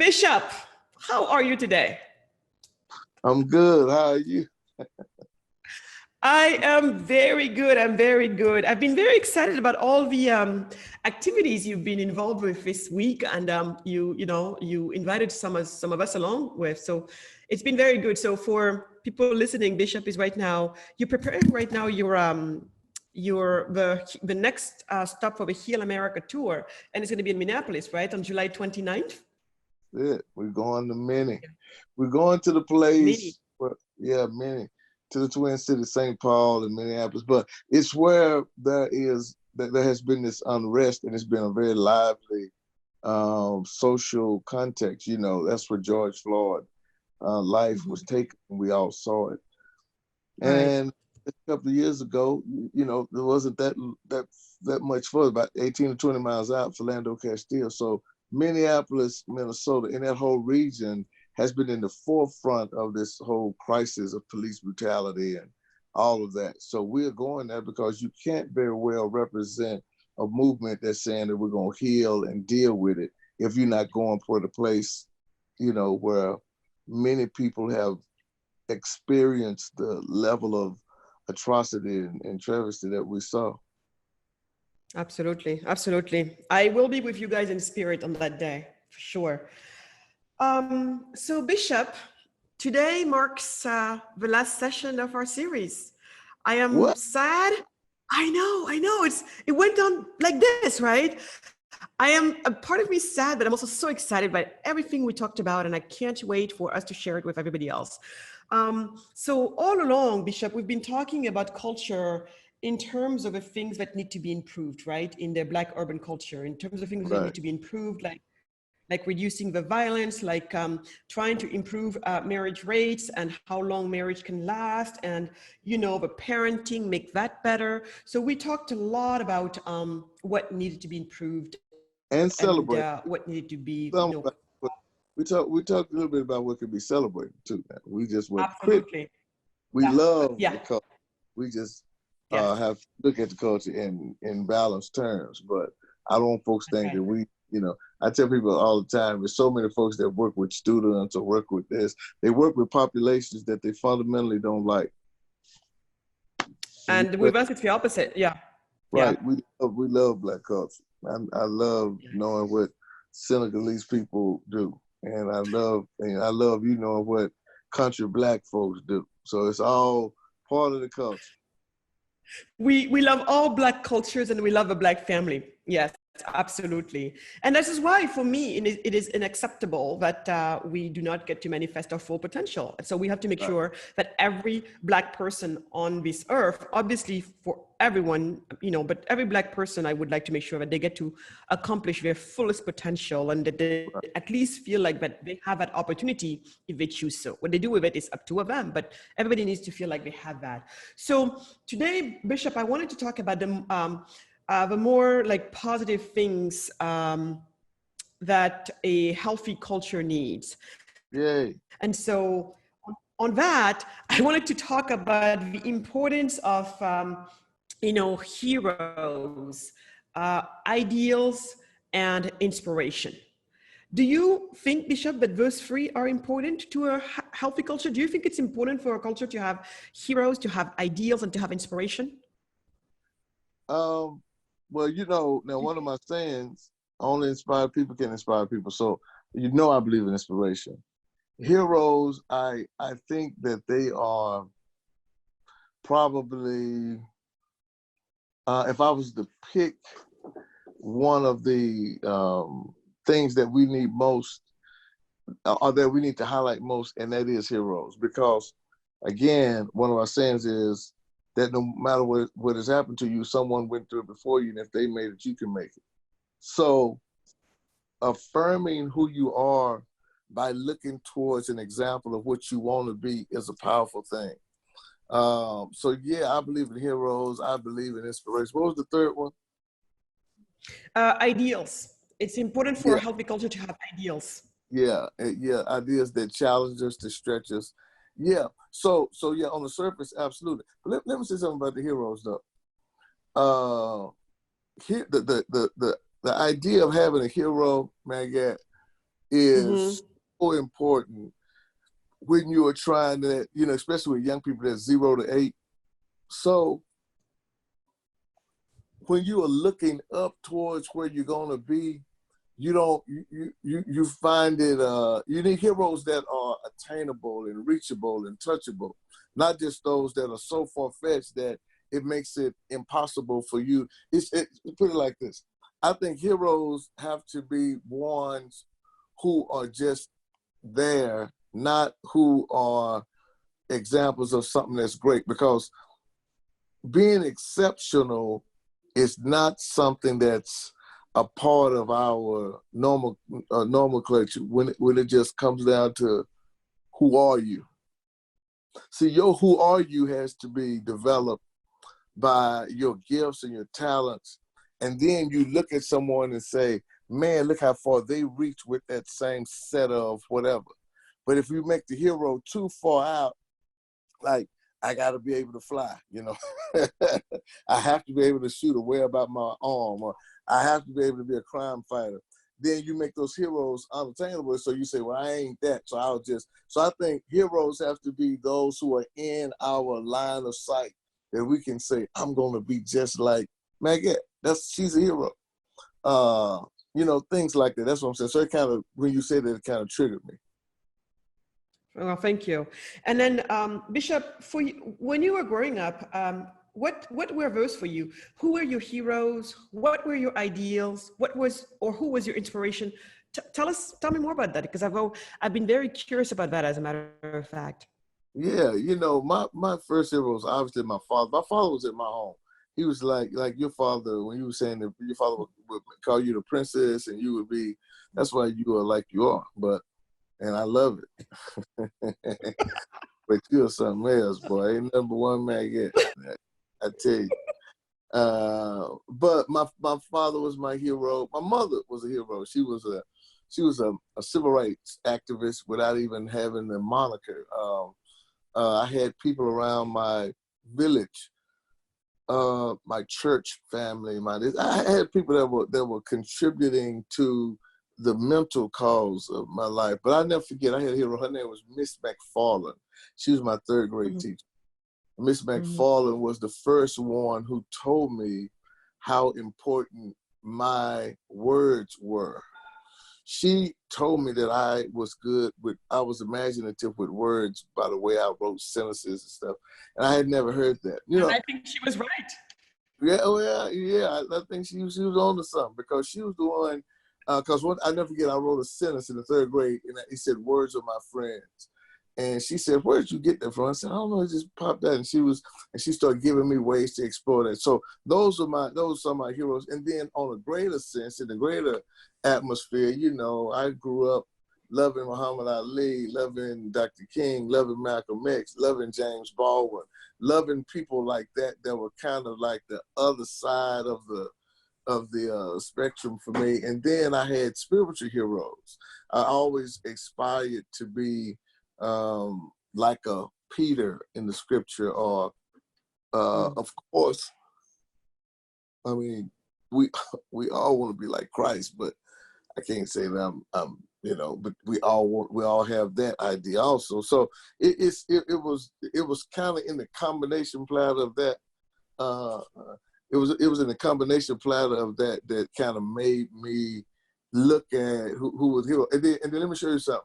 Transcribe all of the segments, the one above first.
Bishop, how are you today? I'm good. How are you? I am very good. I'm very good. I've been very excited about all the activities you've been involved with this week, and you invited some of us along with. So it's been very good. So for people listening, Bishop is right now. You're preparing right now the next stop for the Heal America tour, and it's going to be in Minneapolis, right, on July 29th. It. We're going to Minnie. We're going to the Minnie. place. Minnie, to the Twin Cities, St. Paul and Minneapolis. But it's where there has been this unrest, and it's been a very lively social context. You know, that's where George Floyd life was taken. We all saw it. And a couple of years ago, you know, there wasn't that much further, about 18 to 20 miles out, Philando Castile. So Minneapolis, Minnesota, and that whole region has been in the forefront of this whole crisis of police brutality and all of that. So we're going there because you can't very well represent a movement that's saying that we're going to heal and deal with it if you're not going for the place, you know, where many people have experienced the level of atrocity and travesty that we saw. Absolutely. Absolutely. I will be with you guys in spirit on that day, for sure. So Bishop, today marks the last session of our series. I am sad. I know. It went on like this, right? I am a part of me sad, but I'm also so excited by everything we talked about, and I can't wait for us to share it with everybody else. So all along, Bishop, we've been talking about culture in terms of the things that need to be improved, right? In the Black urban culture, in terms of things that need to be improved, like reducing the violence, like trying to improve marriage rates and how long marriage can last, and, you know, the parenting, make that better. So we talked a lot about what needed to be improved and celebrate, what needed to be, We talked a little bit about what could be celebrated too. We just went absolutely. We love the culture. We just have to look at the culture in balanced terms. But I don't want folks think that we, you know, I tell people all the time, there's so many folks that work with students or work with this. They work with populations that they fundamentally don't like. And with us, it's the opposite. Yeah. Right. Yeah. We love Black culture. I love knowing what Senegalese people do. And I love you knowing what country Black folks do. So it's all part of the culture. We love all Black cultures, and we love a Black family. Yes, absolutely. And this is why, for me, it is unacceptable that we do not get to manifest our full potential. So we have to make sure that every Black person on this earth, obviously for everyone, you know, but every Black person, I would like to make sure that they get to accomplish their fullest potential, and that they at least feel like that they have that opportunity if they choose so. What they do with it is up to them, but everybody needs to feel like they have that. So today, Bishop, I wanted to talk about the more like positive things that a healthy culture needs. Yay. And so on that, I wanted to talk about the importance of, you know, heroes, ideals, and inspiration. Do you think, Bishop, that those three are important to a healthy culture? Do you think it's important for a culture to have heroes, to have ideals, and to have inspiration? Well, you know, now one of my sayings, only inspired people can inspire people. So, you know, I believe in inspiration. Heroes, I think that they are probably, if I was to pick one of the things that we need most, or that we need to highlight most, and that is heroes. Because, again, one of our sayings is, that no matter what has happened to you, someone went through it before you, and if they made it, you can make it. So affirming who you are by looking towards an example of what you want to be is a powerful thing. So yeah, I believe in heroes. I believe in inspiration. What was the third one? Ideals. It's important for a healthy culture to have ideals. Yeah, ideas that challenge us, to stretch us. Yeah, so yeah, on the surface, absolutely. But let me say something about the heroes, though. Here, the idea of having a hero, Magatte, is so important when you are trying to, you know, especially with young people that's 0 to 8. So when you are looking up towards where you're gonna be, you find it, you need heroes that are attainable and reachable and touchable, not just those that are so far-fetched that it makes it impossible for you. Put it like this. I think heroes have to be ones who are just there, not who are examples of something that's great, because being exceptional is not something that's a part of our normal culture when it just comes down to who are you. See, your who are you has to be developed by your gifts and your talents. And then you look at someone and say, man, look how far they reach with that same set of whatever. But if you make the hero too far out, like, I got to be able to fly, you know. I have to be able to shoot a web out my arm, or I have to be able to be a crime fighter. Then you make those heroes unattainable. So you say, well, I ain't that. So I think heroes have to be those who are in our line of sight that we can say, I'm going to be just like Magatte. She's a hero. You know, things like that. That's what I'm saying. So it kind of, when you say that, it kind of triggered me. Well, thank you. And then Bishop, for you, when you were growing up, what were those for you? Who were your heroes? What were your ideals? Who was your inspiration? Tell me more about that, because I've been very curious about that, as a matter of fact. Yeah, you know, my first hero was obviously my father. My father was in my home. He was like your father, when you were saying that your father would call you the princess, and you would be, that's why you are like you are. And I love it. But you're something else, boy. Ain't number one Magatte, I tell you. But my father was my hero. My mother was a hero. She was a civil rights activist without even having the moniker. I had people around my village, my church family. I had people that were contributing to the mental cause of my life. But I never forget, I had a hero. Her name was Miss McFarland. She was my third grade teacher. Miss McFarland was the first one who told me how important my words were. She told me that I was imaginative with words by the way I wrote sentences and stuff. And I had never heard that. You know, I think she was right. Yeah. I think she was on to something, because she was the one. Because I never forget, I wrote a sentence in the third grade, and it said, "Words are my friends." And she said, "Where did you get that from?" I said, "I don't know, it just popped out." And she started giving me ways to explore that. So those are my heroes. And then on a greater sense, in the greater atmosphere, you know, I grew up loving Muhammad Ali, loving Dr. King, loving Malcolm X, loving James Baldwin, loving people like that were kind of like the other side of the spectrum for me. And then I had spiritual heroes. I always aspired to be like a Peter in the scripture, or of course, I mean, we all want to be like Christ, but I can't say that I'm you know, but we all have that idea also. So it was kind of in the combination platter of that. It was in the combination platter of that kind of made me look at who was hero. And then let me show you something.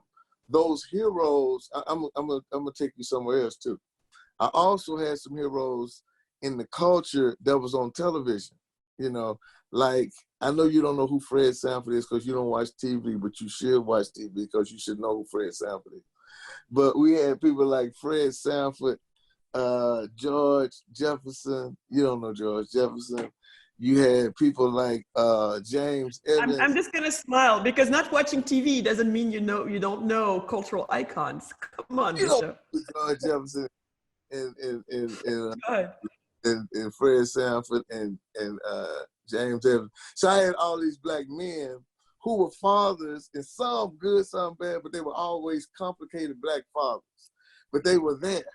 Those heroes, I'm gonna take you somewhere else too. I also had some heroes in the culture that was on television. You know, like, I know you don't know who Fred Sanford is because you don't watch TV, but you should watch TV because you should know who Fred Sanford is. But we had people like Fred Sanford, George Jefferson. You don't know George Jefferson. You had people like James Evans. I'm just gonna smile, because not watching TV doesn't mean you don't know cultural icons. Come on, Bishop. George Jefferson and Fred Sanford and James Evans. So I had all these black men who were fathers, and some good, some bad, but they were always complicated black fathers. But they were there,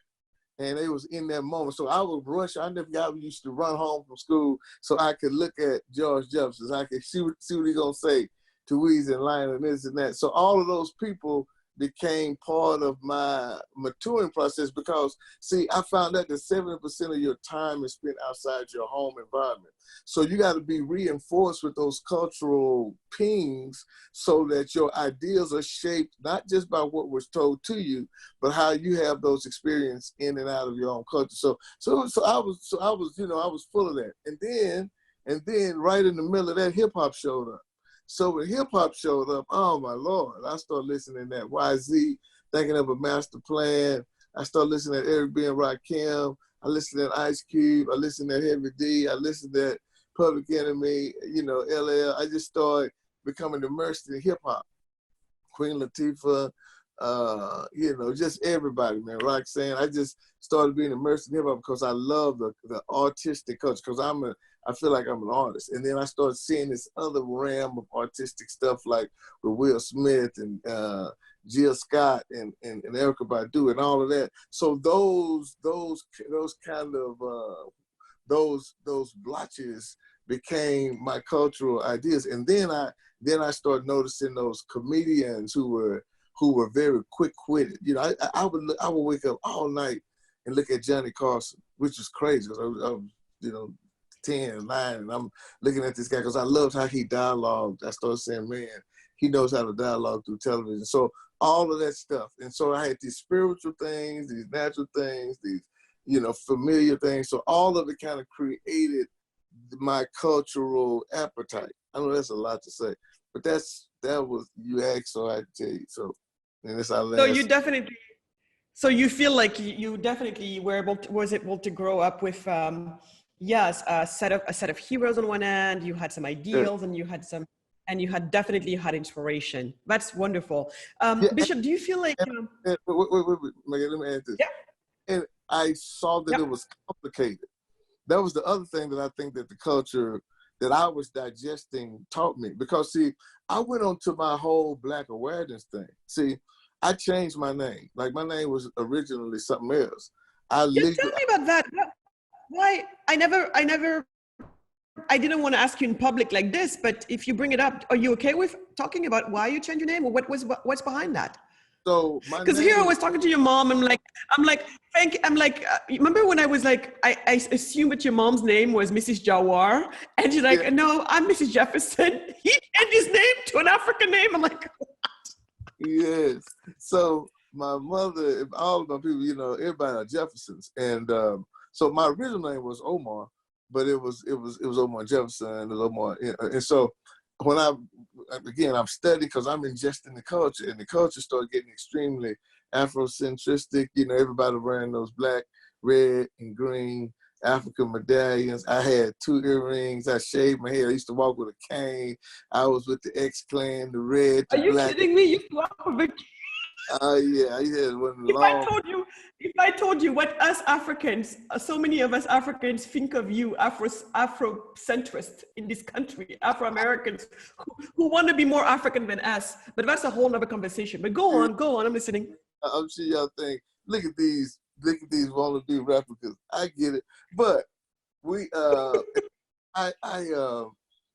and they was in that moment. So I would rush. I never got used to run home from school so I could look at George Jefferson. I could see what he gonna say. to Weezy and Lion and this and that. So all of those people became part of my maturing process because, see, I found out that 70% of your time is spent outside your home environment. So you got to be reinforced with those cultural pings so that your ideas are shaped not just by what was told to you, but how you have those experiences in and out of your own culture. So I was full of that. And then right in the middle of that, hip hop showed up. So when hip hop showed up, oh my Lord, I started listening to that YZ, thinking of a master plan. I started listening to Eric B. and Rakim. I listened to Ice Cube. I listened to Heavy D. I listened to Public Enemy, LL. I just started becoming immersed in hip hop. Queen Latifah, just everybody, man. Roxanne. I just started being immersed in hip hop because I love the artistic culture. Because I feel like I'm an artist. And then I started seeing this other realm of artistic stuff like with Will Smith and Jill Scott and Erykah Badu and all of that. So those kind of those blotches became my cultural ideas. And then I started noticing those comedians who were very quick-witted. I would wake up all night and look at Johnny Carson, which was crazy because I was 10 and 9, and I'm looking at this guy because I loved how he dialogued. I started saying, man, he knows how to dialogue through television. So all of that stuff. And so I had these spiritual things, these natural things, these, familiar things. So all of it kind of created my cultural appetite. I know that's a lot to say, but that was, you asked, so I tell you. So, and it's our last. So you feel like you definitely was able to grow up with, yes, a set of heroes on one end. You had some ideals, and you had definitely had inspiration. That's wonderful. Bishop, do you feel like? Wait, Megan, let me add this. Yeah. And I saw that it was complicated. That was the other thing that I think that the culture that I was digesting taught me. Because, see, I went on to my whole Black awareness thing. See, I changed my name. Like, my name was originally something else. Tell me about that. Why? I didn't want to ask you in public like this, but if you bring it up, are you okay with talking about why you changed your name, or what's behind that? So because here I was talking to your mom, remember when I was like, I assumed that your mom's name was Mrs. Jawar, and she's like, no, I'm Mrs. Jefferson. He changed his name to an African name. I'm like, what? Yes. So my mother, all of my people, everybody are Jeffersons, and so my original name was Omar, but it was Omar Jefferson. It was Omar, and so when I'm studying because I'm ingesting the culture, and the culture started getting extremely Afrocentristic. Everybody wearing those black, red, and green African medallions. I had 2 earrings. I shaved my hair. I used to walk with a cane. I was with the X Clan, the red, the black. Are you kidding me? You used to walk with a yeah, I had one long. If I told you what us Africans, so many of us Africans think of you, Afrocentrists in this country, Afro-Americans who want to be more African than us, but that's a whole nother conversation. But go on, I'm listening. I'm sure y'all think, look at these wannabe replicas. I get it, but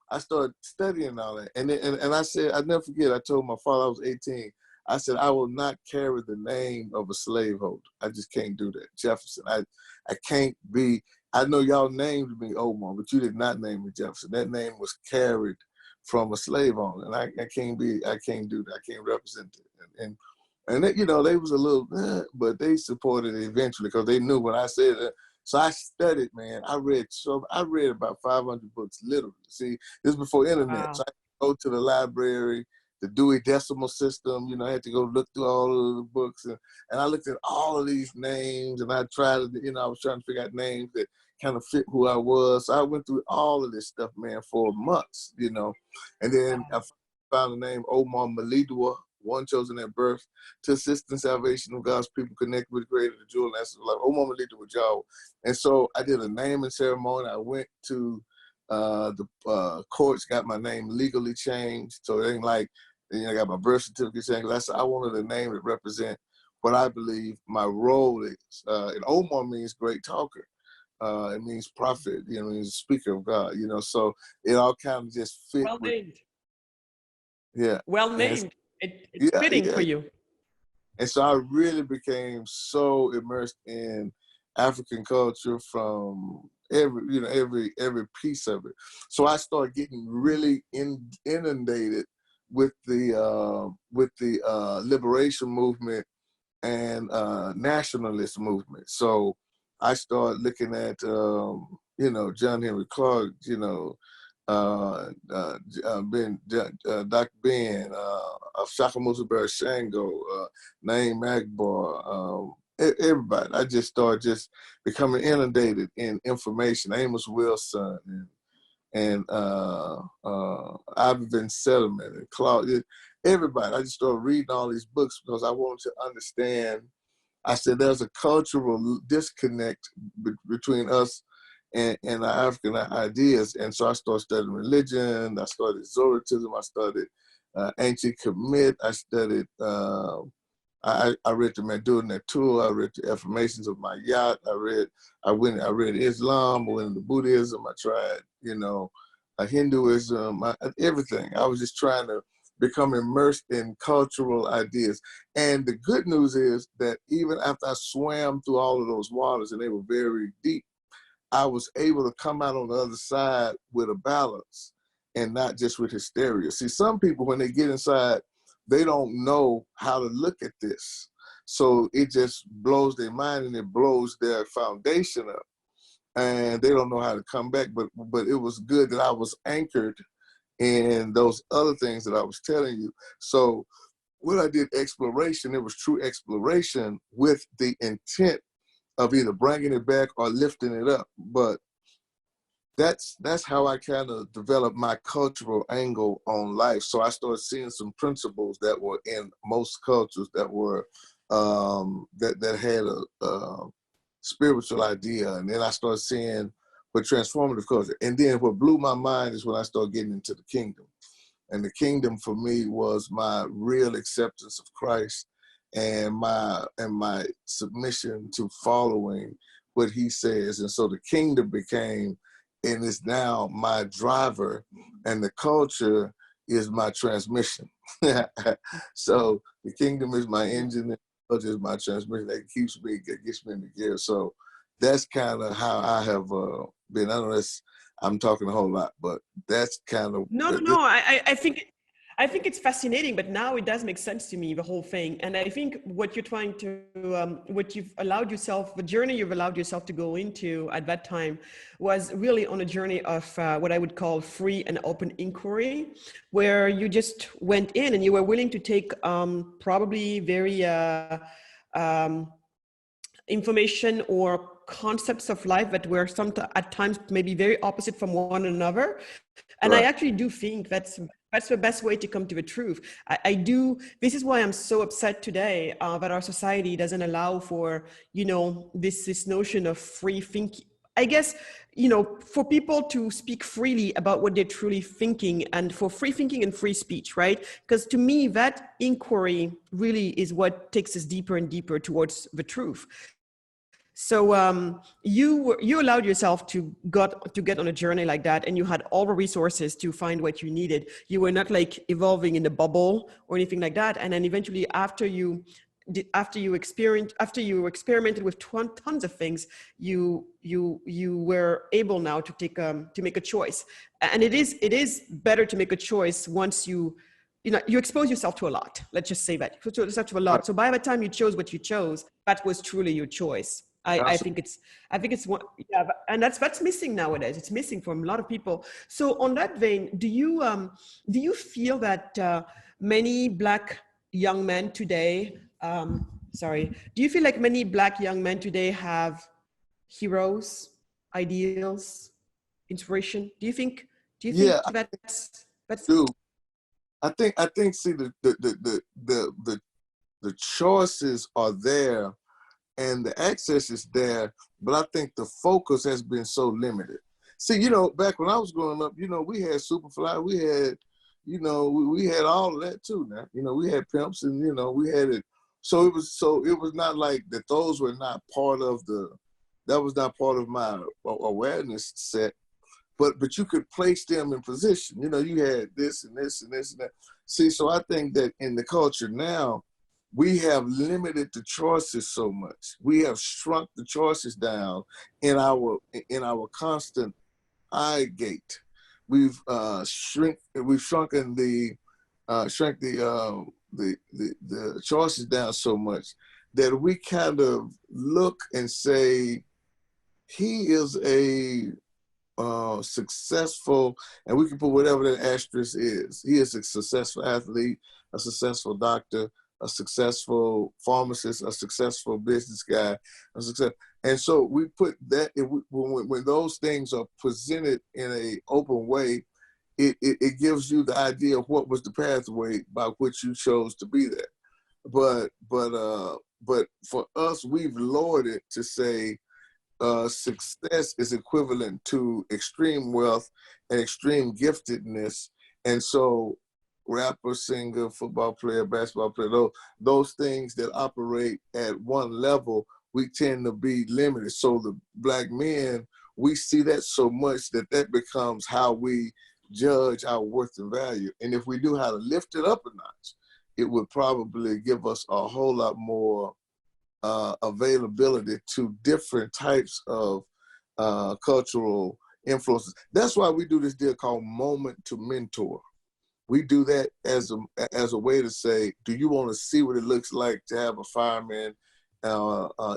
I started studying all that, and I said, I never forget. I told my father I was 18. I said, I will not carry the name of a slaveholder. I just can't do that. Jefferson, I can't be, I know y'all named me Omar, but you did not name me Jefferson. That name was carried from a slave owner, and I can't do that. I can't represent it. And they, they was a little, but they supported it eventually because they knew when I said it. So I studied, man. I read about 500 books, literally. See, this is before internet. Wow. So I go to the library, the Dewey Decimal System, I had to go look through all of the books, and I looked at all of these names, and I tried to, I was trying to figure out names that kind of fit who I was. So I went through all of this stuff, man, for months, and then I found the name Omar Malidwa, one chosen at birth, to assist in salvation of God's people, connect with the creator, the jewel, and that's like Omar Malidwa Jawa. And so I did a naming ceremony. I went to the courts, got my name legally changed, so it ain't like, I got my birth certificate changed. I said I wanted a name that represent what I believe my role is. And Omar means great talker. It means prophet. It means speaker of God. So it all kind of just fit. Well named. Yeah. Well And named. It's yeah, fitting yeah. for you. And so I really became so immersed in African culture from every piece of it. So I started getting really inundated with the liberation movement and nationalist movement. So I started looking at John Henry Clark, Dr. Ben, Shakamuzu Barashango, Naeem Akbar, everybody. I just started just becoming inundated in information. Amos Wilson and Ivan Settlement and Claude, everybody. I just started reading all these books because I wanted to understand. I said there's a cultural disconnect between us and our African ideas. And so I started studying religion. I started Zoroastrianism. I studied ancient Kemet. I studied, I read the Madura Natur. I read the Affirmations of Mayat. I read Islam. I went into Buddhism. I tried, Hinduism, everything. I was just trying to become immersed in cultural ideas. And the good news is that even after I swam through all of those waters, and they were very deep, I was able to come out on the other side with a balance and not just with hysteria. See, some people, when they get inside, they don't know how to look at this. So it just blows their mind and it blows their foundation up. And they don't know how to come back. But it was good that I was anchored in those other things that I was telling you. So when I did exploration, it was true exploration with the intent of either bringing it back or lifting it up. But that's how I kind of developed my cultural angle on life. So I started seeing some principles that were in most cultures that were that had a spiritual idea. And then I started seeing what transformative culture. And then what blew my mind is when I started getting into the kingdom. And the kingdom for me was my real acceptance of Christ and my submission to following what he says. And so the kingdom became and is now my driver, and the culture is my transmission. So the kingdom is my engine, the culture is my transmission that gets me in the gear. So that's kind of how I have been. I know I'm talking a whole lot, but that's kind of No. I think it's fascinating, but now it does make sense to me, the whole thing. And I think what you're trying to, what you've allowed yourself, the journey you've allowed yourself to go into at that time was really on a journey of what I would call free and open inquiry, where you just went in and you were willing to take probably very information or concepts of life that were at times maybe very opposite from one another. And right. I actually do think that's the best way to come to the truth. I do. This is why I'm so upset today that our society doesn't allow for, this notion of free thinking. I guess, for people to speak freely about what they're truly thinking, and for free thinking and free speech, right? Because to me, that inquiry really is what takes us deeper and deeper towards the truth. So you allowed yourself to get on a journey like that, and you had all the resources to find what you needed. You were not like evolving in a bubble or anything like that. And then eventually, after you experimented with tons of things, you were able now to make a choice. And it is better to make a choice once you expose yourself to a lot. Let's just say that you expose yourself to a lot. So by the time you chose what you chose, that was truly your choice. I think it's one, yeah, and that's missing nowadays. It's missing from a lot of people. So on that vein, do you feel that many Black young men today, do you feel like many Black young men today have heroes, ideals, inspiration? Do you think Yeah, that's do. I think see the choices are there and the access is there, but I think the focus has been so limited. See, back when I was growing up, we had Superfly, we had, we had all of that too now. We had pimps and, we had it. So it was not like that those were not part of that was not part of my awareness set. but you could place them in position. You know, you had this and this and this and that. See, so I think that in the culture now, we have limited the choices so much. We have shrunk the choices down in our constant eye gate. We've shrunken the choices down so much that we kind of look and say, he is a successful, and we can put whatever that asterisk is. He is a successful athlete, a successful doctor, a successful pharmacist, a successful business guy, a success. And so we put that, when those things are presented in an open way, it gives you the idea of what was the pathway by which you chose to be there. But for us, we've lowered it to say success is equivalent to extreme wealth and extreme giftedness. And so rapper, singer, football player, basketball player, those things that operate at one level, we tend to be limited. So the Black men, we see that so much that becomes how we judge our worth and value. And if we knew how to lift it up a notch, it would probably give us a whole lot more availability to different types of cultural influences. That's why we do this deal called Moment to Mentor. We do that as a way to say, do you want to see what it looks like to have a fireman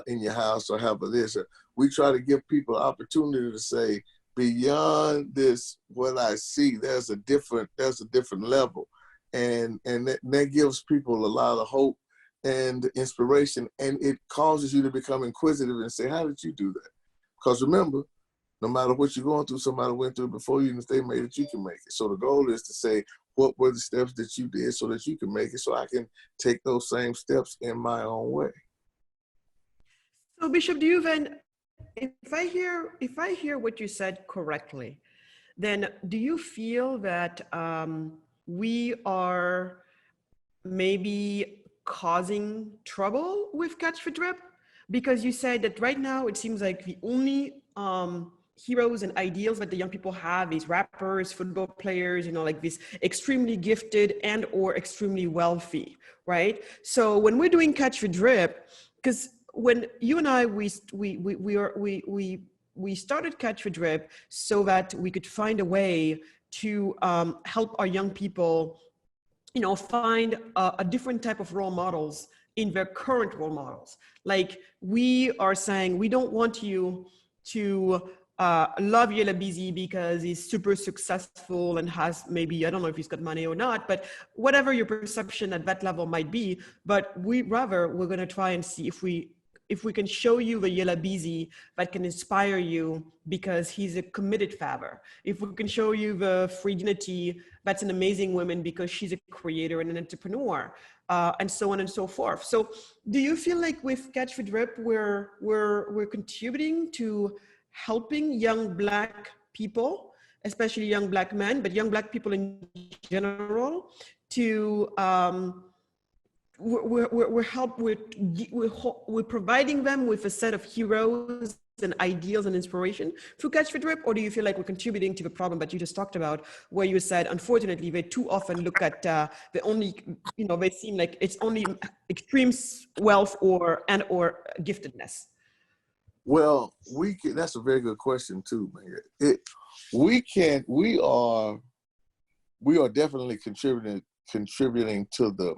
in your house, or have this? We try to give people opportunity to say, beyond this, what I see, there's a different level, and that gives people a lot of hope and inspiration, and it causes you to become inquisitive and say, how did you do that? Because remember, no matter what you're going through, somebody went through it before you, and if they made it, you can make it. So the goal is to say, what were the steps that you did so that you can make it, so I can take those same steps in my own way. So Bishop, do you then, if I hear what you said correctly, then do you feel that we are maybe causing trouble with Catch the Drip? Because you said that right now it seems like the only heroes and ideals that the young people have is rappers, football players, you know, like this extremely gifted and or extremely wealthy, right? So when we're doing Catch the Drip, because when you and I, we started Catch the Drip so that we could find a way to help our young people, you know, find a different type of role models in their current role models. Like, we are saying, we don't want you to love Yella Busy because he's super successful and has maybe, I don't know if he's got money or not, but whatever your perception at that level might be, but we're gonna try and see if we can show you the Yella Busy that can inspire you because he's a committed father. If we can show you the Freedinity, that's an amazing woman because she's a creator and an entrepreneur, and so on and so forth. So do you feel like with Catch the Drip, we're contributing to helping young Black people, especially young Black men, but young Black people in general, to we're providing them with a set of heroes and ideals and inspiration through Catch the Drip? Or do you feel like we're contributing to the problem that you just talked about, where you said, unfortunately, they too often look at the only, you know, they seem like it's only extreme wealth or giftedness? Well, that's a very good question too, man. We are definitely contributing to the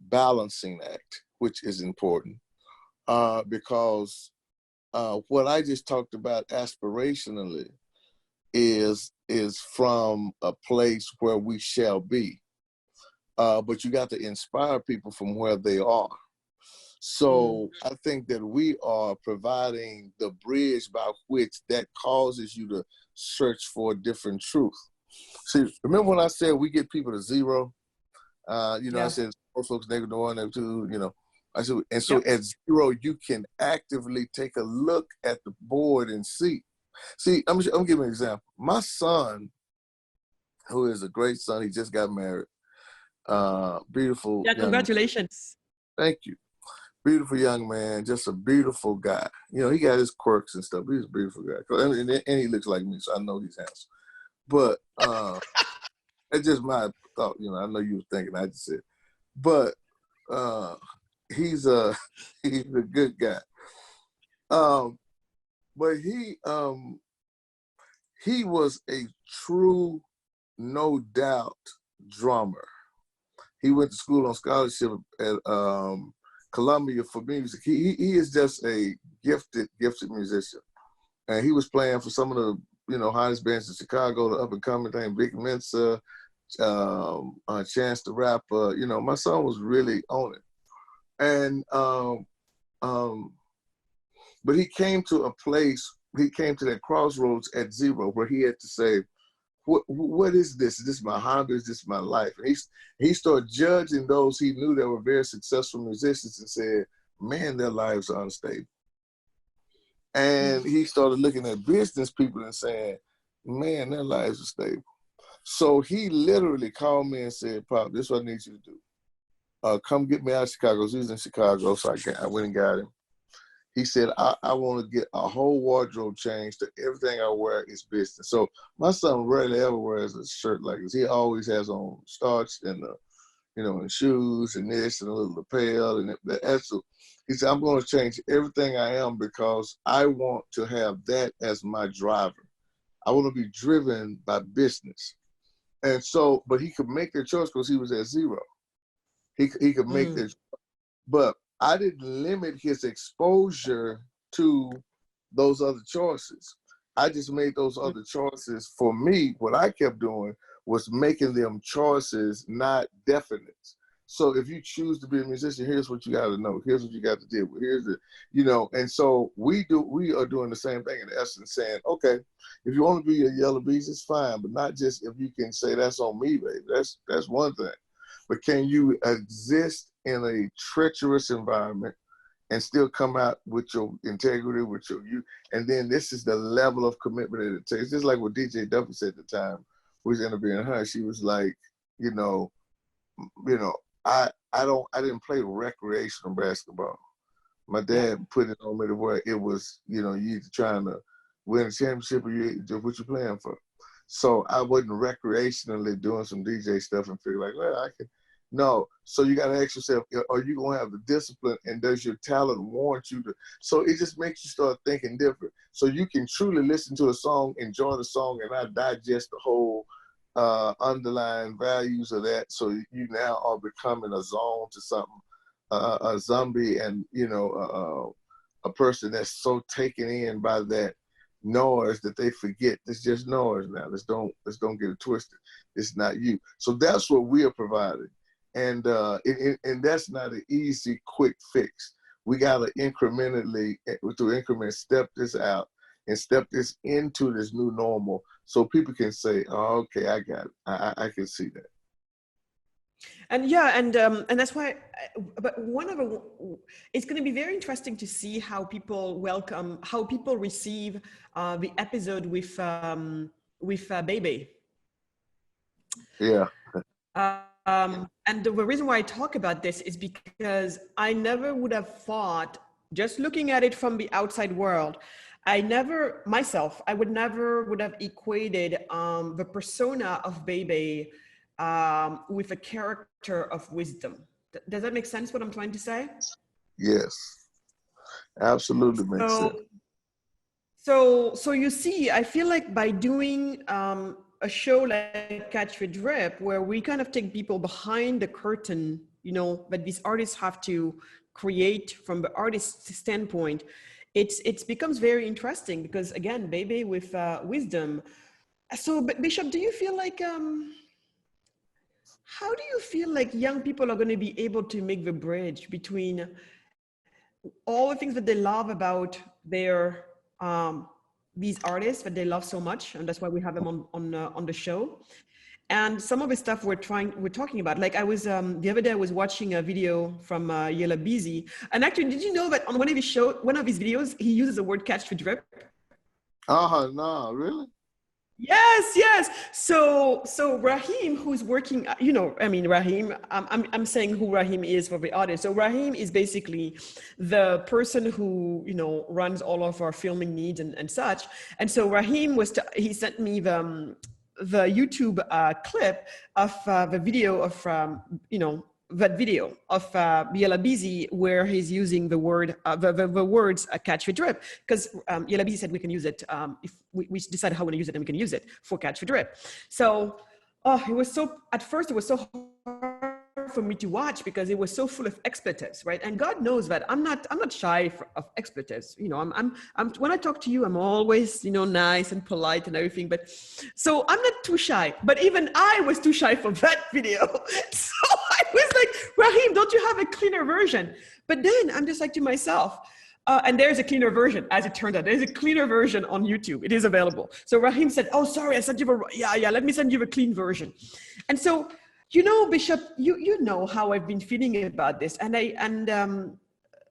balancing act, which is important, because what I just talked about aspirationally is from a place where we shall be, but you got to inspire people from where they are. So I think that we are providing the bridge by which that causes you to search for a different truth. See, remember when I said we get people to zero? You know, yeah. I said most folks negative 1, negative 2, you know. I said, and so at zero, you can actively take a look at the board and see. See, I'm giving an example. My son, who is a great son, he just got married. Beautiful. Yeah, congratulations. Thank you. beautiful young man, just a beautiful guy. You know, he got his quirks and stuff. He's a beautiful guy. And he looks like me, so I know he's handsome. But it's just my thought. You know, I know you were thinking. I just said, but he's a he's a good guy. But he was a true, no doubt, drummer. He went to school on scholarship at Columbia for music. He is just a gifted musician, and he was playing for some of the hottest bands in Chicago, the up and coming thing, Vic Mensa, Chance the Rapper. My son was really on it, and but he came to a place. He came to that crossroads at zero where he had to say, what is this? Is this my hobby? Is this my life? And he started judging those he knew that were very successful musicians and said, man, their lives are unstable. And he started looking at business people and saying, man, their lives are stable. So he literally called me and said, Pop, this is what I need you to do. Come get me out of Chicago. He was in Chicago, so I went and got him. He said, I want to get a whole wardrobe change to everything I wear is business. So my son rarely ever wears a shirt like this. He always has on starch and, and shoes and this and a little lapel. And that's he said, I'm going to change everything I am because I want to have that as my driver. I want to be driven by business. And so, but he could make that choice because he was at zero. He could make that choice. But I didn't limit his exposure to those other choices. I just made those other choices. For me, what I kept doing was making them choices, not definite. So if you choose to be a musician, here's what you got to know. Here's what you got to deal with. Here's the, and so we are doing the same thing in essence, saying, okay, if you want to be a Yellow Bees, it's fine, but not just if you can say that's on me, baby. That's one thing. But can you exist in a treacherous environment and still come out with your integrity, with your you? And then this is the level of commitment that it takes. Just like what DJ Duffy said at the time, we was interviewing her. She was like, I didn't play recreational basketball. My dad put it on me to where it was, you either trying to win a championship or what you playing for. So I wasn't recreationally doing some DJ stuff and figure like, well, I can. No. So you got to ask yourself, are you going to have the discipline, and does your talent warrant you to? So it just makes you start thinking different. So you can truly listen to a song, enjoy the song, and not digest the whole underlying values of that. So you now are becoming a zone to something, a zombie, and a person that's so taken in by that noise that they forget it's just noise now. Let's don't get it twisted. It's not you. So that's what we are providing. And that's not an easy, quick fix. We got to incrementally, through increments, step this out and step this into this new normal so people can say, oh, okay, I got it. I can see that. And that's why, but it's going to be very interesting to see how people receive the episode with Bebe. Yeah. And the reason why I talk about this is because I never would have thought, just looking at it from the outside world, I would never have equated the persona of Bebe with a character of wisdom. Does that make sense what I'm trying to say? Yes, absolutely makes sense. So you see, I feel like by doing a show like Catch the Drip, where we kind of take people behind the curtain, that these artists have to create from the artist's standpoint, it becomes very interesting because, again, Bebe with wisdom. So, but Bishop, do you feel like, how do you feel like young people are going to be able to make the bridge between all the things that they love about their these artists that they love so much, and that's why we have them on the show, and some of the stuff we're talking about? Like I was the other day I was watching a video from Yella Beezy, and actually, did you know that on one of his videos he uses the word "catch the drip"? No, really? Yes, yes. So Rahim, who's working, I mean, Rahim, I'm saying who Rahim is for the audience. So Rahim is basically the person who, runs all of our filming needs and such. And so Rahim he sent me the YouTube clip of the video of, that video of Yella Busy where he's using the words catch the drip, because Yella Busy said we can use it if we decide how we want to use it, and we can use it for catch the drip. So at first it was so hard for me to watch because it was so full of expletives, right? And God knows that I'm not shy of expletives. I'm when I talk to you, I'm always, nice and polite and everything. But so I'm not too shy, but even I was too shy for that video. So I was like, Rahim, don't you have a cleaner version? But then I'm just like to myself, and there's a cleaner version, as it turned out. There's a cleaner version on YouTube. It is available. So Rahim said, oh, sorry, I sent you let me send you a clean version. And so, Bishop, you know how I've been feeling about this.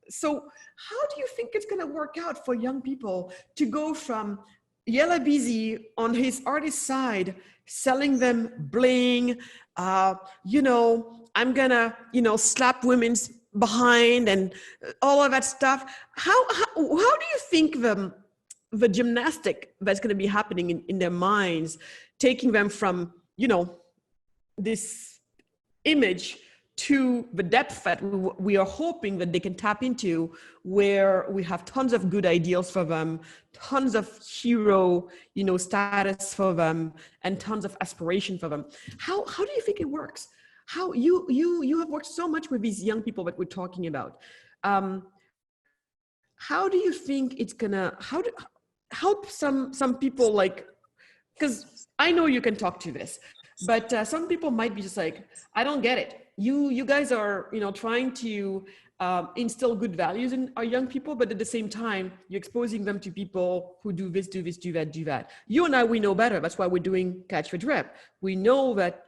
So how do you think it's going to work out for young people to go from Yella Busy on his artist side, selling them bling, I'm going to, slap women's behind and all of that stuff. How do you think the gymnastic that's going to be happening in their minds, taking them from, this image to the depth that we are hoping that they can tap into, where we have tons of good ideals for them, tons of hero, status for them, and tons of aspiration for them. How do you think it works? How you have worked so much with these young people that we're talking about. How do you think it's gonna help some people, like, because I know you can talk to this, but some people might be just like, I don't get it. You guys are, trying to instill good values in our young people, but at the same time, you're exposing them to people who do this, do this, do that, do that. You and I, we know better. That's why we're doing Catch the Drip. We know that,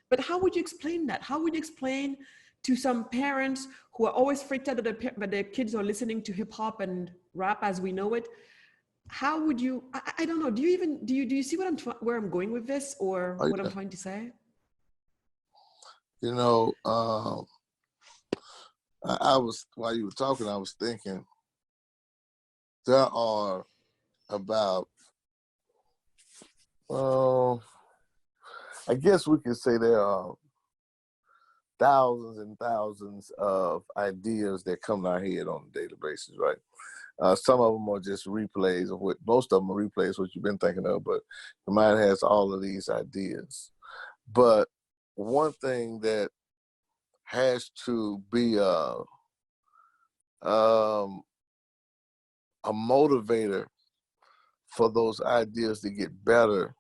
but how would you explain that? How would you explain to some parents who are always freaked out that their kids are listening to hip hop and rap as we know it? How would you, I don't know, do you see where I'm going with this, or what I'm trying to say? I was, while you were talking, I was thinking there are about, I guess we could say there are thousands and thousands of ideas that come to our head on a daily basis, right? Some of them are just replays of most of them are replays what you've been thinking of, but your mind has all of these ideas. But one thing that has to be a motivator for those ideas to get better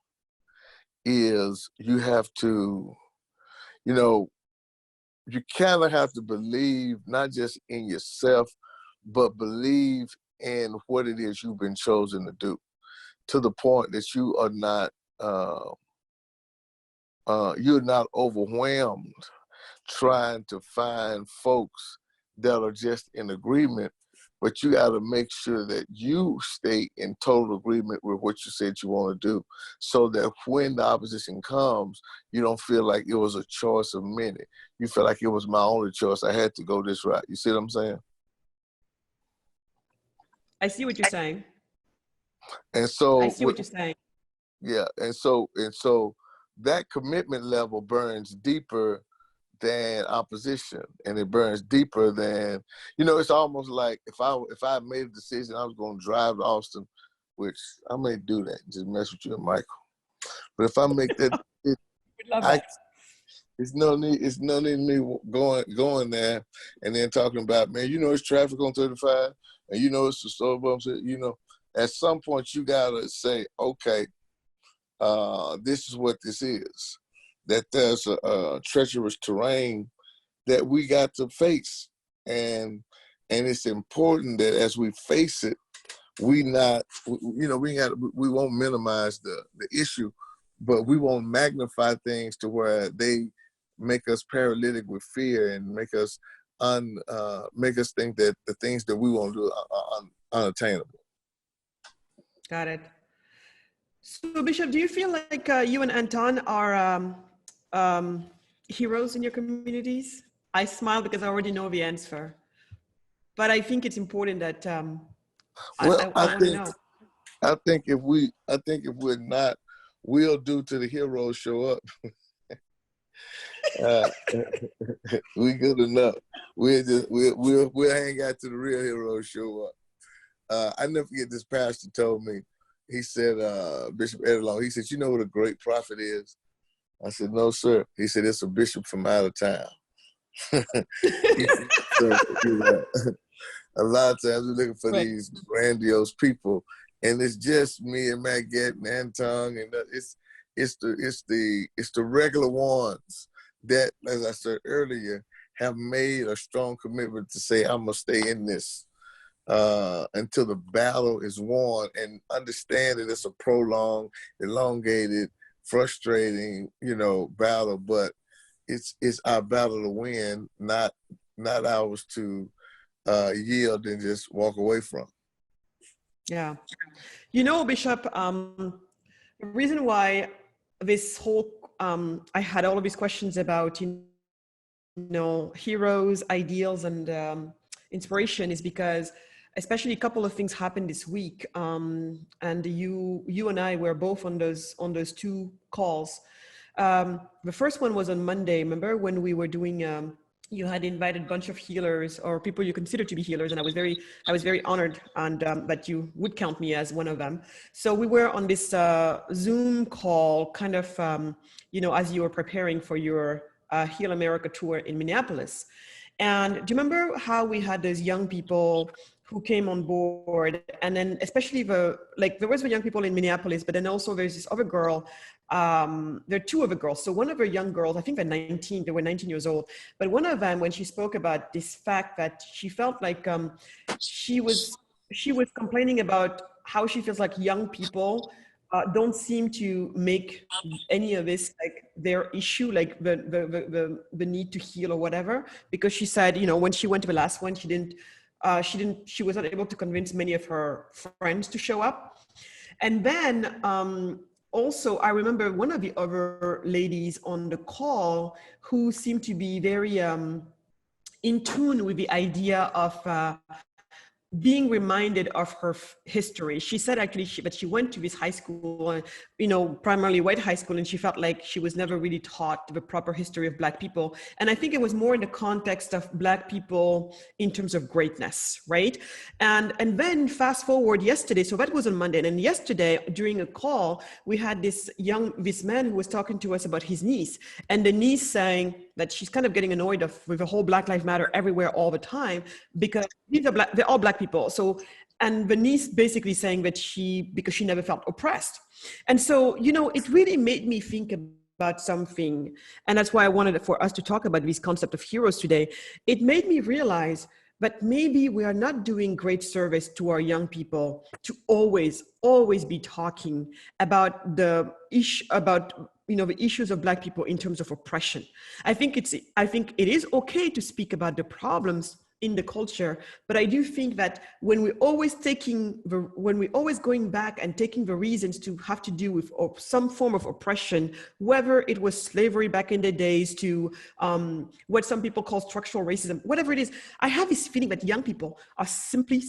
is you have to, you kind of have to believe not just in yourself, but believe in what it is you've been chosen to do, to the point that you are not you're not overwhelmed trying to find folks that are just in agreement, but you got to make sure that you stay in total agreement with what you said you want to do, so that when the opposition comes, you don't feel like it was a choice of many. You feel like it was my only choice. I had to go this route. You see what I'm saying? I see what you're saying. And so I see what you're saying. Yeah, and so that commitment level burns deeper than opposition, and it burns deeper than, it's almost like if I made a decision I was going to drive to Austin, which I may do that, just mess with you and Michael. But if I make that, it's no need in me going there and then talking about, man, it's traffic on 35, and it's the slow bumps. At some point you gotta say, okay, this is what this is. That there's a treacherous terrain that we got to face, and it's important that as we face it, we won't minimize the issue, but we won't magnify things to where they make us paralytic with fear and make us think that the things that we want to do are unattainable. Got it. So Bishop, do you feel like you and Anton are heroes in your communities? I smile because I already know the answer, but I think it's important that Well, I want to know. I think if we're not, we'll do till the heroes show up. Uh, we good enough. We'll hang out till the real heroes show up. I never forget this pastor told me. He said, Bishop Edelon, he said, "You know what a great prophet is?" I said, "No, sir." He said, "It's a bishop from out of town." So, a lot of times we're looking for Right. these grandiose people, and it's just me and Magatte and Anton, and it's the regular ones that, as I said earlier, have made a strong commitment to say, "I'm gonna stay in this until the battle is won," and understand that it's a prolonged, elongated, frustrating, battle, but it's our battle to win, not ours to yield and just walk away from. Yeah. Bishop, the reason why this whole, I had all of these questions about, heroes, ideals, and inspiration is because especially a couple of things happened this week. And you and I were both on those two calls. The first one was on Monday. Remember when we were doing, you had invited a bunch of healers or people you consider to be healers, and I was very honored and that you would count me as one of them. So we were on this Zoom call, kind of, as you were preparing for your Heal America tour in Minneapolis. And do you remember how we had those young people who came on board? And then especially there was the young people in Minneapolis, but then also there's this other girl. There are two other girls. So one of the young girls, I think they were 19 years old. But one of them, when she spoke about this fact that she felt like she was complaining about how she feels like young people don't seem to make any of this like their issue, like the need to heal or whatever, because she said, when she went to the last one, she was not able to convince many of her friends to show up. And then also, I remember one of the other ladies on the call who seemed to be very in tune with the idea of being reminded of her history. She said actually that she went to this high school, primarily white high school, and she felt like she was never really taught the proper history of Black people. And I think it was more in the context of Black people in terms of greatness, right? And then fast forward yesterday, so that was on Monday, and then yesterday during a call, we had this man who was talking to us about his niece, and the niece saying that she's kind of getting annoyed with the whole Black Lives Matter everywhere all the time because they're all Black people. So, and the niece basically saying that because she never felt oppressed. And so, it really made me think about something. And that's why I wanted for us to talk about this concept of heroes today. It made me realize that maybe we are not doing great service to our young people to always be talking about the issues of Black people in terms of oppression. I think it is okay to speak about the problems in the culture, but I do think that when we're always going back and taking the reasons to have to do with some form of oppression, whether it was slavery back in the days to what some people call structural racism, whatever it is, I have this feeling that young people are simply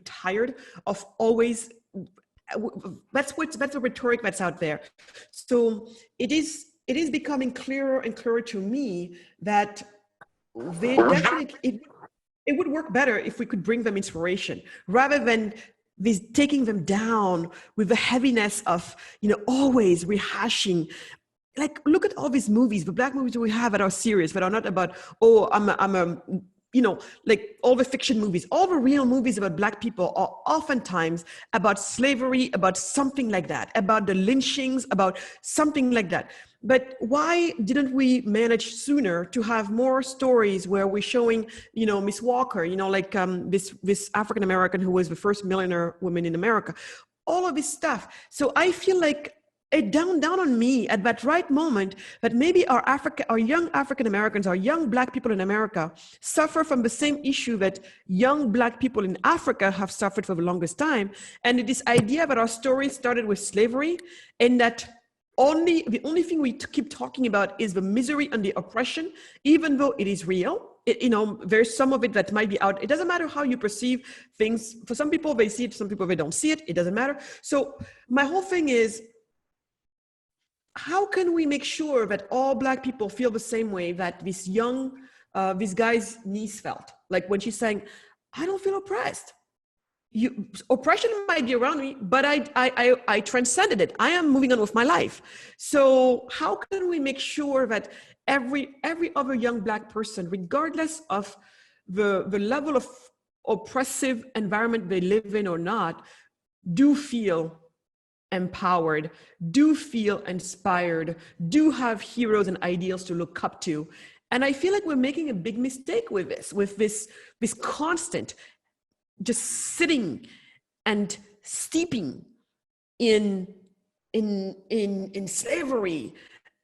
tired of always. That's the rhetoric that's out there. So it is becoming clearer and clearer to me that they definitely, it would work better if we could bring them inspiration rather than this taking them down with the heaviness of, always rehashing. Like, look at all these movies, the Black movies we have at our series that are not about, like all the fiction movies, all the real movies about Black people are oftentimes about slavery, about something like that, about the lynchings, about something like that. But why didn't we manage sooner to have more stories where we're showing, Miss Walker, this African-American who was the first millionaire woman in America, all of this stuff. So I feel like it dawned down on me at that right moment that maybe our young African Americans, our young Black people in America suffer from the same issue that young Black people in Africa have suffered for the longest time. And this idea that our story started with slavery, and that the only thing we keep talking about is the misery and the oppression, even though it is real. There's some of it that might be out. It doesn't matter how you perceive things. For some people, they see it. Some people, they don't see it. It doesn't matter. So my whole thing is, how can we make sure that all Black people feel the same way that this guy's niece felt? Like when she's saying, I don't feel oppressed. Oppression might be around me, but I transcended it. I am moving on with my life. So how can we make sure that every other young Black person, regardless of the level of oppressive environment they live in or not, do feel empowered, do feel inspired, do have heroes and ideals to look up to? And I feel like we're making a big mistake with this constant just sitting and steeping in slavery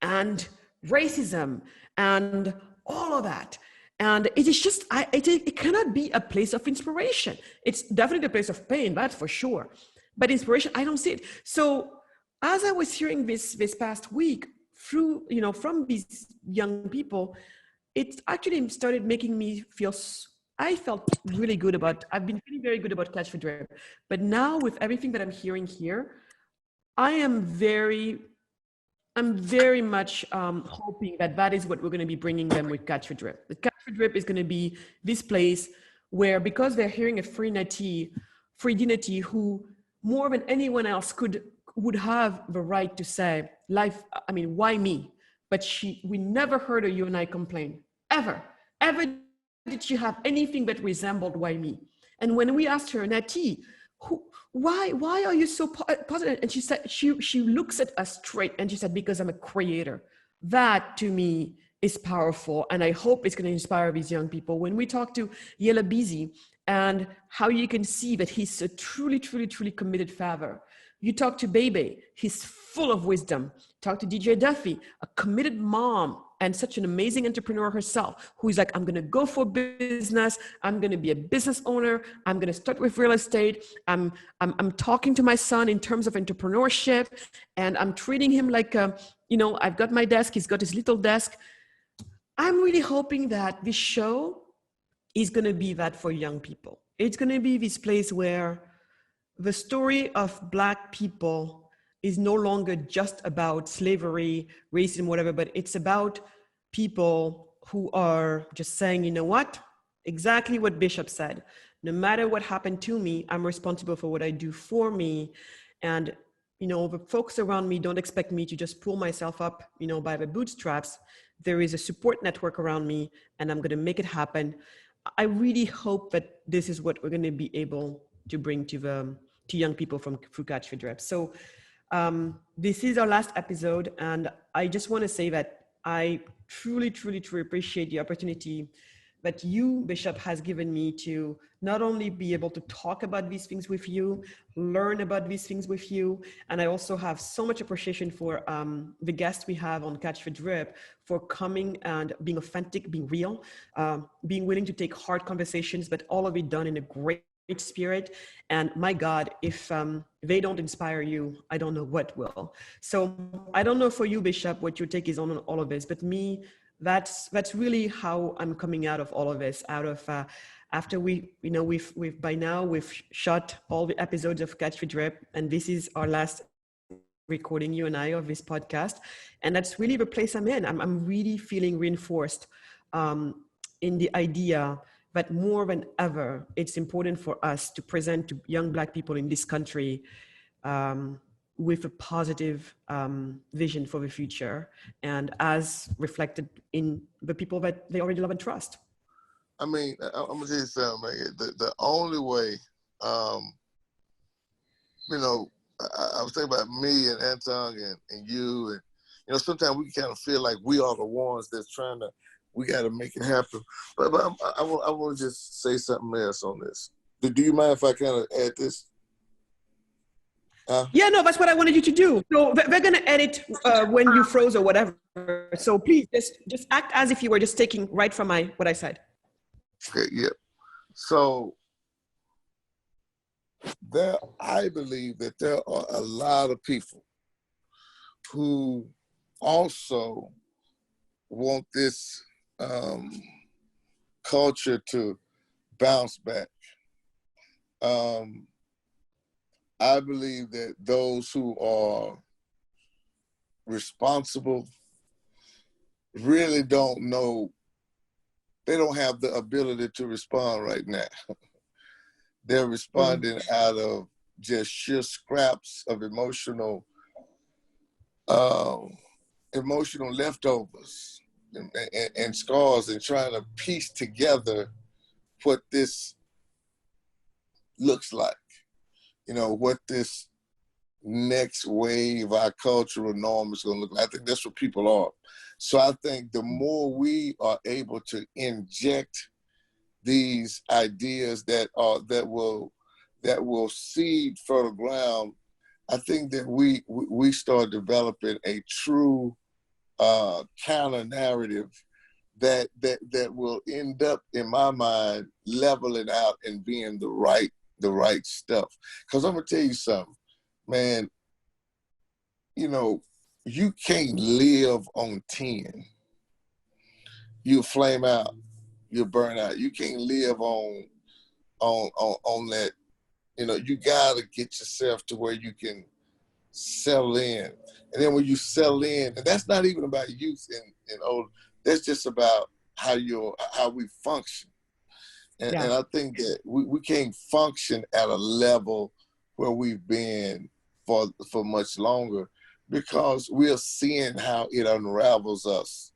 and racism and all of that. And it is just, it cannot be a place of inspiration. It's definitely a place of pain, that's for sure. But inspiration, I don't see it. So as I was hearing this past week through, from these young people, it actually started making me feel, I felt really good I've been feeling very good about Catch the Drip. But now with everything that I'm hearing here, I'm very much hoping that is what we're going to be bringing them with Catch the Drip. The Catch the Drip is going to be this place where, because they're hearing a free dignity who more than anyone else would have the right to say, life, I mean, why me? But we never heard her, you and I, complain, ever did she have anything that resembled why me? And when we asked her, Nati, why are you so positive? And she said, she looks at us straight and she said, because I'm a creator. That to me is powerful. And I hope it's going to inspire these young people. When we talk to Yella Beezy and how you can see that he's a truly, truly, truly committed father. You talk to Bebe, he's full of wisdom. Talk to DJ Duffy, a committed mom and such an amazing entrepreneur herself, who's like, I'm going to go for business. I'm going to be a business owner. I'm going to start with real estate. I'm talking to my son in terms of entrepreneurship, and I'm treating him like, I've got my desk. He's got his little desk. I'm really hoping that this show is going to be that for young people. It's going to be this place where the story of Black people is no longer just about slavery, racism, whatever, but it's about people who are just saying, you know what? Exactly what Bishop said. No matter what happened to me, I'm responsible for what I do for me. And, the folks around me don't expect me to just pull myself up, by the bootstraps. There is a support network around me, and I'm going to make it happen. I really hope that this is what we're going to be able to bring to young people through Catch the Drip. So this is our last episode, and I just want to say that I truly, truly, truly appreciate the opportunity that you, Bishop, has given me to not only be able to talk about these things with you, learn about these things with you, and I also have so much appreciation for the guests we have on Catch the Drip for coming and being authentic, being real, being willing to take hard conversations, but all of it done in a great spirit. And my God, if they don't inspire you, I don't know what will. So I don't know for you, Bishop, what your take is on all of this, but me, that's really how I'm coming out of all of this, after we've shot all the episodes of Catch the Drip, and this is our last recording, you and I, of this podcast. And that's really the place I'm in. I'm really feeling reinforced in the idea that more than ever, it's important for us to present to young Black people in this country with a positive vision for the future, and as reflected in the people that they already love and trust. I mean, I'm gonna tell you something, man. The only way, I was thinking about me and Anton and you, and sometimes we kind of feel like we are the ones that's we got to make it happen. But I want to just say something else on this. Do you mind if I kind of add this? Yeah, no, that's what I wanted you to do. So we're going to edit when you froze or whatever. So please just act as if you were just taking right from what I said. Okay, yeah. So I believe that there are a lot of people who also want this culture to bounce back. I believe that those who are responsible really don't know, they don't have the ability to respond right now. They're responding out of just sheer scraps of emotional leftovers and scars, and trying to piece together what this looks like, what this next wave, our cultural norm is going to look like. I think that's what people are. So I think the more we are able to inject these ideas that will seed fertile ground, I think that we start developing a true counter narrative that will end up, in my mind, leveling out and being the right stuff. Because I'm gonna tell you something, man. You can't live on 10. You flame out. You burn out. You can't live on that. You gotta get yourself to where you can settle in. And then when you settle in, and that's not even about youth and old, that's just about how we function. And, Yeah. and I think that we can't function at a level where we've been for much longer, because we're seeing how it unravels us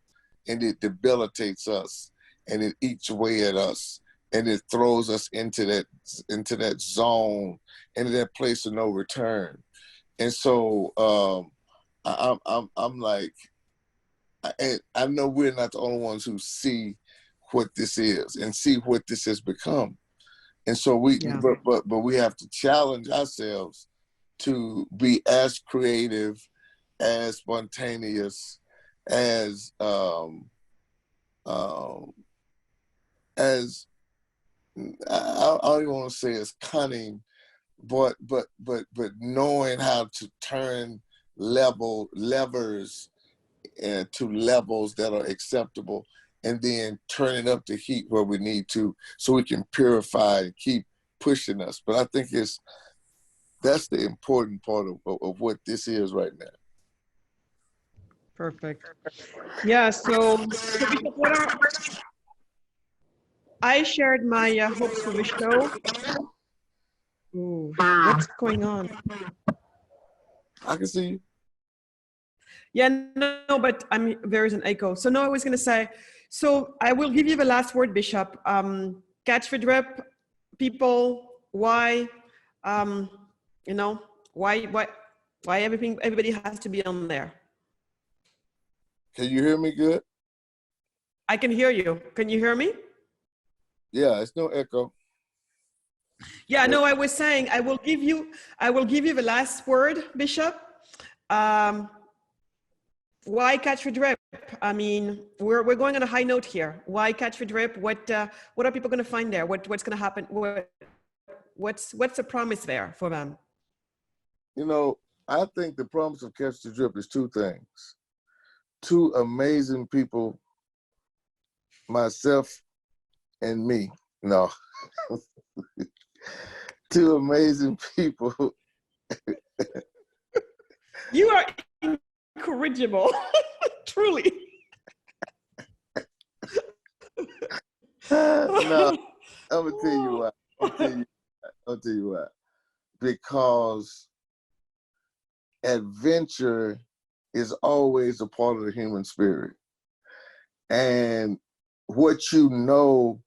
and it debilitates us and it eats away at us and it throws us into that zone, into that place of no return. And so I'm like, I know we're not the only ones who see what this is and see what this has become. And so but we have to challenge ourselves to be as creative, as spontaneous, as I don't even want to say as cunning, but knowing how to turn levers to levels that are acceptable, and then turning up the heat where we need to, so we can purify and keep pushing us. But I think that's the important part of what this is right now. Perfect. Yeah. So I shared my hopes for the show. Ooh, what's going on? I can see you. Yeah, no, but there is an echo. So no, I was going to say, so I will give you the last word, Bishop. Catch the drip, people. Why, why everybody has to be on there. Can you hear me good? I can hear you. Can you hear me? Yeah, it's no echo. Yeah, no, I was saying I will give you the last word, Bishop. Why catch the drip? I mean, we're going on a high note here. Why catch the drip? What are people going to find there? What's going to happen? What's the promise there for them? I think the promise of Catch the Drip is two things. Two amazing people, myself and me. No. Two amazing people. You are incorrigible, truly. No, I'm gonna tell you why. I'll tell you why. Because adventure is always a part of the human spirit, and what you know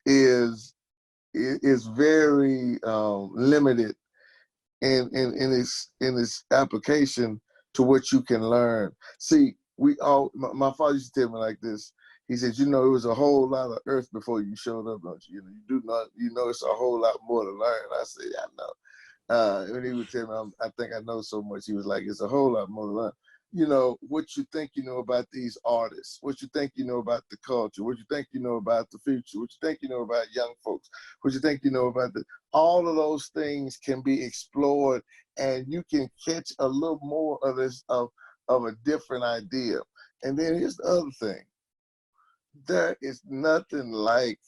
is very limited in its application to what you can learn. See, my father used to tell me like this. He said, it was a whole lot of earth before you showed up, don't you? You know it's a whole lot more to learn. I said, I know. When he would tell me, I think I know so much, he was like, it's a whole lot more than that. You know, what you think you know about these artists, what you think you know about the culture, what you think you know about the future, what you think you know about young folks, what you think you know about all of those things can be explored, and you can catch a little more of this, of a different idea. And then here's the other thing. There is nothing like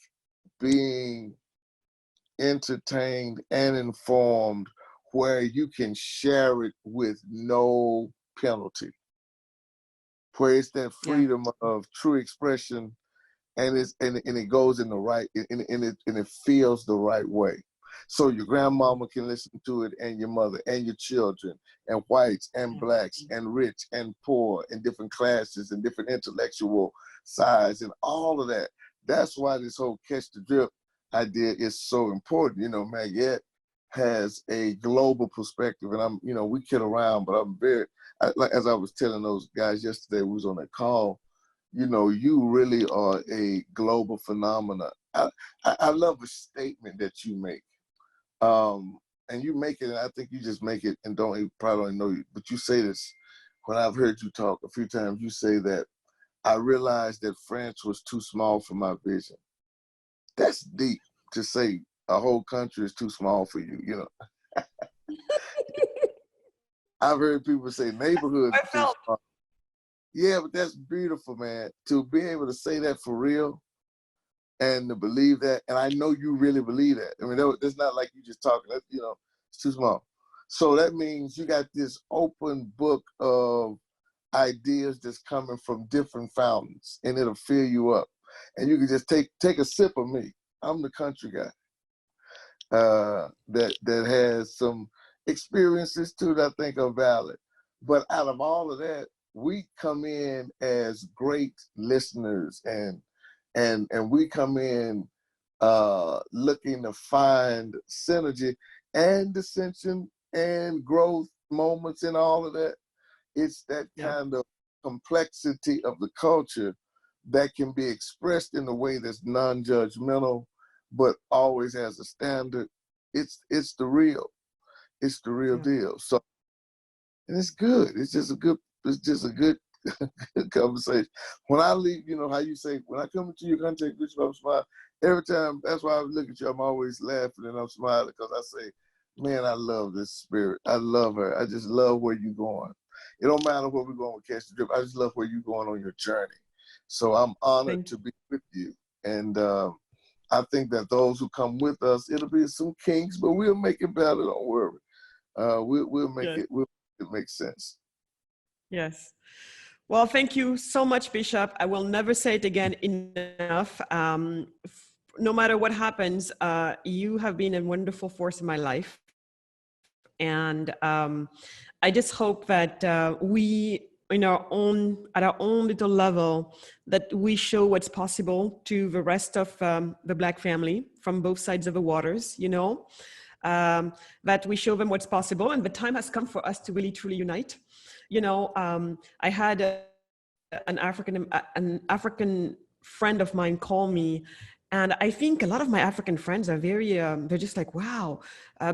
being entertained and informed where you can share it with no penalty, where it's that freedom of true expression, and it goes in the right, and it feels the right way. So your grandmama can listen to it, and your mother, and your children, and whites and blacks and rich and poor, and different classes and different intellectual sides and all of that. That's why this whole catch the drip idea is so important. You know, Magatte has a global perspective, and I'm, you know, we kid around, but I'm very, like, as I was telling those guys yesterday, we was on that call, you know, you really are a global phenomenon. I love a statement that you make. And you make it, and I think you just make it and probably don't know you, but you say this, when I've heard you talk a few times, you say that, I realized that France was too small for my vision. That's deep to say a whole country is too small for you, you know. I've heard people say neighborhoods are too small. Yeah, but that's beautiful, man. To be able to say that for real and to believe that, and I know you really believe that. I mean, that's not like you just talking, that's, you know, it's too small. So that means you got this open book of ideas that's coming from different fountains, and it'll fill you up. And you can just take a sip of me. I'm the country guy that has some experiences too that I think are valid. But out of all of that, we come in as great listeners, and we come in looking to find synergy and dissension and growth moments and all of that. It's that kind of complexity of the culture that can be expressed in a way that's non-judgmental, but always has a standard. It's the real deal. So, and it's good. It's just a good good conversation. When I leave, you know how you say, when I come into your country, I'm smiling. Every time, that's why I look at you, I'm always laughing and I'm smiling, because I say, man, I love this spirit. I love her. I just love where you're going. It don't matter where we're going with Catch the Drip. I just love where you're going on your journey. So I'm honored to be with you. And I think that those who come with us, it'll be some kinks, but we'll make it better. Don't worry. We'll make it make sense. Yes. Well, thank you so much, Bishop. I will never say it again enough. No matter what happens, you have been a wonderful force in my life. And I just hope that we, at our own little level, that we show what's possible to the rest of the Black family from both sides of the waters, you know, that we show them what's possible. And the time has come for us to really, truly unite. You know, I had an African friend of mine call me, and I think a lot of my African friends are very, they're just like, wow,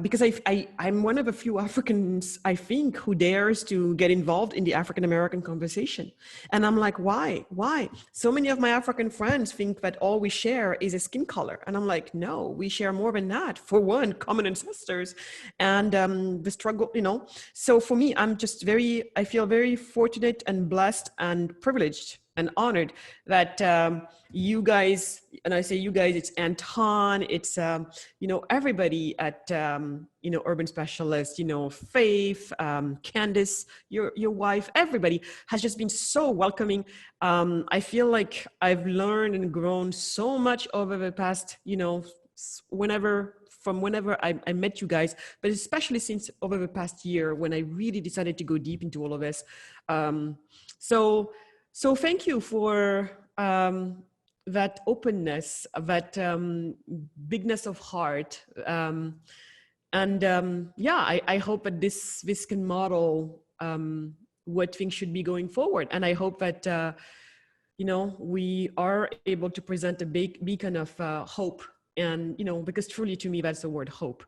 because I'm one of a few Africans, I think, who dares to get involved in the African-American conversation. And I'm like, why? So many of my African friends think that all we share is a skin color. And I'm like, no, we share more than that. For one, common ancestors and the struggle, you know. So for me, I feel very fortunate and blessed and privileged and honored that you guys, and I say you guys, it's Anton, it's you know, everybody at you know, Urban Specialist, you know, Faith, Candice, your wife, everybody has just been so welcoming. I feel like I've learned and grown so much over the past, you know, whenever I met you guys, but especially since over the past year when I really decided to go deep into all of this. So thank you for that openness, that bigness of heart. I hope that this can model what things should be going forward. And I hope that, you know, we are able to present a big beacon of hope And, because truly to me, that's the word hope.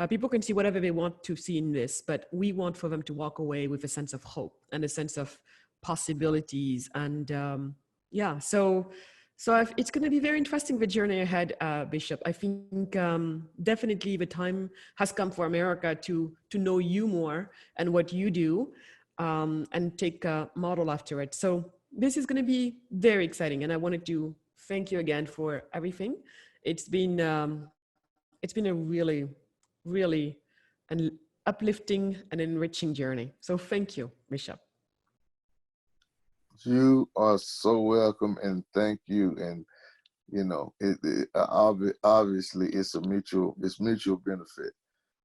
People can see whatever they want to see in this, but we want for them to walk away with a sense of hope and a sense of possibilities. And yeah, so it's going to be very interesting, the journey ahead, Bishop. I think definitely the time has come for America to know you more and what you do, and take a model after it. So this is going to be very exciting. And I wanted to thank you again for everything. It's been a really, really an uplifting and enriching journey. So thank you, Bishop. You are so welcome, and thank you. And obviously it's mutual benefit.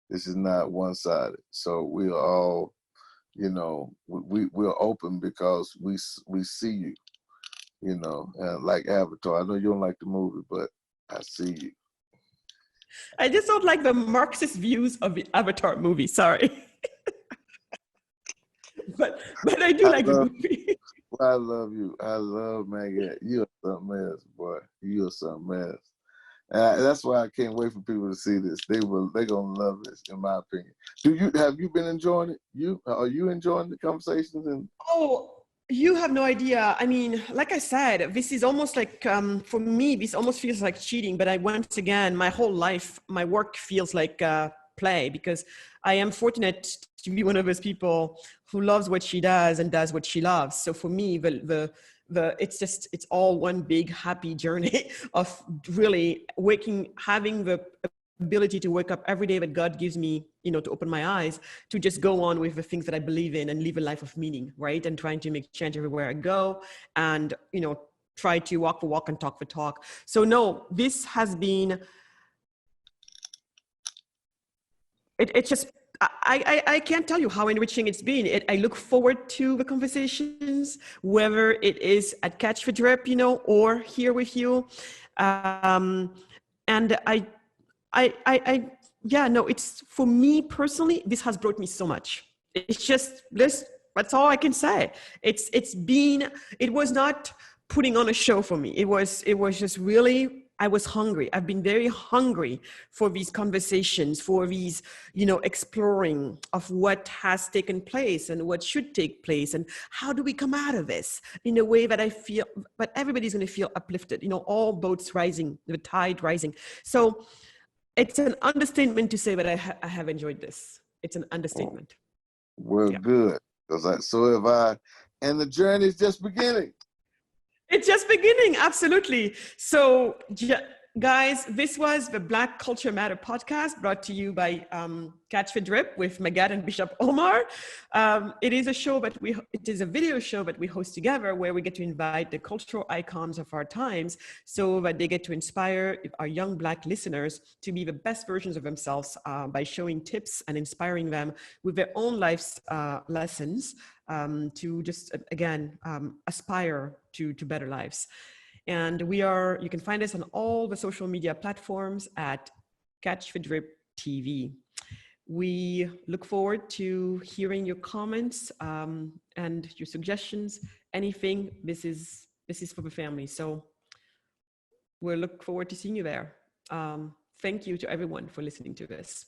This is not one-sided. So we are all, we're open because we see you. And like Avatar. I know you don't like the movie, but I see you. I just don't like the Marxist views of the Avatar movie. Sorry. but I do like the movie. I love you. I love Magatte. You're something else, boy. You're something else. That's why I can't wait for people to see this. They're gonna love this, in my opinion. Have you been enjoying it? Are you enjoying the conversations? And oh, you have no idea. I mean, like I said, this is almost like, for me, this almost feels like cheating. But once again, my whole life, my work feels like play, because I am fortunate to be one of those people who loves what she does and does what she loves. So for me, it's all one big happy journey of really having the ability to wake up every day that God gives me, to open my eyes, to just go on with the things that I believe in and live a life of meaning, right? And trying to make change everywhere I go, and, try to walk the walk and talk the talk. So no, this has been, it's just, I can't tell you how enriching it's been. I look forward to the conversations, whether it is at Catch the Drip, or here with you. And yeah, no, it's, for me personally, this has brought me so much. It's just this, that's all I can say. It was not putting on a show for me. It was just really, I was hungry. I've been very hungry for these conversations, for these, exploring of what has taken place and what should take place, and how do we come out of this in a way that I feel, but everybody's going to feel uplifted, all boats rising, the tide rising. So it's an understatement to say that I have enjoyed this. It's an understatement. Well, yeah. Good. So have I. And the journey is just beginning. It's just beginning. Absolutely. So, guys, this was the Black Culture Matter podcast, brought to you by Catch the Drip with Magatte and Bishop Omar. It is a video show that we host together, where we get to invite the cultural icons of our times, so that they get to inspire our young Black listeners to be the best versions of themselves, by showing tips and inspiring them with their own life's lessons, to just, again, aspire to better lives. And you can find us on all the social media platforms at Catch the Drip TV. We look forward to hearing your comments, and your suggestions, anything. This is for the family. So we'll look forward to seeing you there. Thank you to everyone for listening to this.